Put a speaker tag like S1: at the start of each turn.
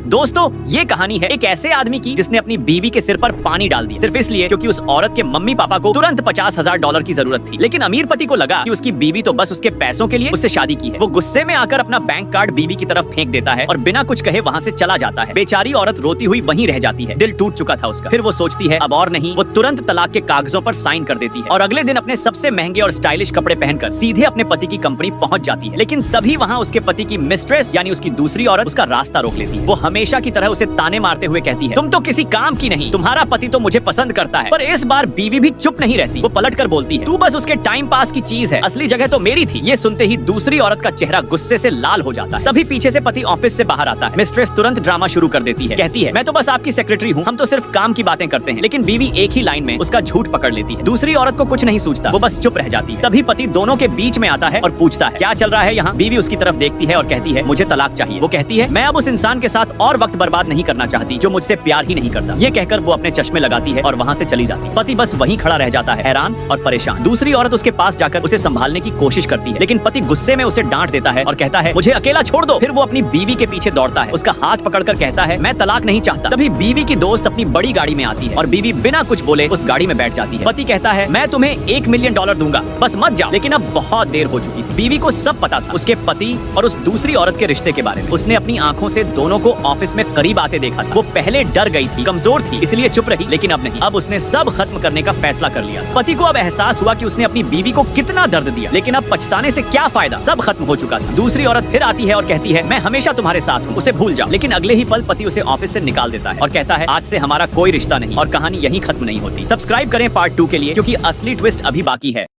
S1: दोस्तों ये कहानी है एक ऐसे आदमी की जिसने अपनी बीवी के सिर पर पानी डाल दिया सिर्फ इसलिए क्योंकि उस औरत के मम्मी पापा को तुरंत $50,000 की जरूरत थी। लेकिन अमीर पति को लगा कि उसकी बीवी तो बस उसके पैसों के लिए उससे शादी की है। वो गुस्से में आकर अपना बैंक कार्ड बीवी की तरफ फेंक देता है और बिना कुछ कहे वहाँ से चला जाता है। बेचारी औरत रोती हुई वहीं रह जाती है, दिल टूट चुका था उसका। फिर वो सोचती है अब और नहीं, वो तुरंत तलाक के कागजों पर साइन कर देती है और अगले दिन अपने सबसे महंगे और स्टाइलिश कपड़े पहनकर सीधे अपने पति की कंपनी पहुंच जाती है। लेकिन तभी वहाँ उसके पति की मिस्ट्रेस यानी उसकी दूसरी औरत उसका रास्ता रोक लेती है। वो हमेशा की तरह उसे ताने मारते हुए कहती है, तुम तो किसी काम की नहीं, तुम्हारा पति तो मुझे पसंद करता है। पर इस बार बीवी भी चुप नहीं रहती, वो पलटकर बोलती है, तू बस उसके टाइम पास की चीज है, असली जगह तो मेरी थी। ये सुनते ही दूसरी औरत का चेहरा गुस्से से लाल हो जाता है। तभी पीछे से पति ऑफिस से बाहर आता है। मिस्ट्रेस तुरंत ड्रामा शुरू कर देती है, कहती है मैं तो बस आपकी सेक्रेटरी हूँ, हम तो सिर्फ काम की बातें करते हैं। लेकिन बीवी एक ही लाइन में उसका झूठ पकड़ लेती है। दूसरी औरत को कुछ नहीं सूझता, वो बस चुप रह जाती है। तभी पति दोनों के बीच में आता है और पूछता है क्या चल रहा है यहाँ। बीवी उसकी तरफ देखती है और कहती है मुझे तलाक चाहिए। वो कहती है मैं अब उस इंसान के साथ और वक्त बर्बाद नहीं करना चाहती जो मुझसे प्यार ही नहीं करता। ये कहकर वो अपने चश्मे लगाती है और वहाँ से चली जाती है। पति बस वहीं खड़ा रह जाता है, हैरान और परेशान। दूसरी औरत उसके पास जाकर उसे संभालने की कोशिश करती है, लेकिन पति गुस्से में उसे डांट देता है और कहता है मुझे अकेला छोड़ दो। फिर वो अपनी बीवी के पीछे दौड़ता है, उसका हाथ पकड़कर कहता है मैं तलाक नहीं चाहता। तभी बीवी की दोस्त अपनी बड़ी गाड़ी में आती है और बीवी बिना कुछ बोले उस गाड़ी में बैठ जाती है। पति कहता है मैं तुम्हें $1 मिलियन दूंगा, बस मत जाओ। लेकिन अब बहुत देर हो चुकी थी। बीवी को सब पता था उसके पति और उस दूसरी औरत के रिश्ते के बारे में। उसने अपनी आंखों से दोनों को ऑफिस में करीब आते देखा था। वो पहले डर गई थी, कमजोर थी, इसलिए चुप रही, लेकिन अब नहीं। अब उसने सब खत्म करने का फैसला कर लिया। पति को अब एहसास हुआ कि उसने अपनी बीवी को कितना दर्द दिया, लेकिन अब पछताने से क्या फायदा, सब खत्म हो चुका था। दूसरी औरत फिर आती है और कहती है मैं हमेशा तुम्हारे साथ हूँ, उसे भूल जाओ। लेकिन अगले ही पल पति उसे ऑफिस से निकाल देता है और कहता है आज से हमारा कोई रिश्ता नहीं। और कहानी यहीं खत्म नहीं होती। सब्सक्राइब करें पार्ट 2 के लिए, क्योंकि असली ट्विस्ट अभी बाकी है।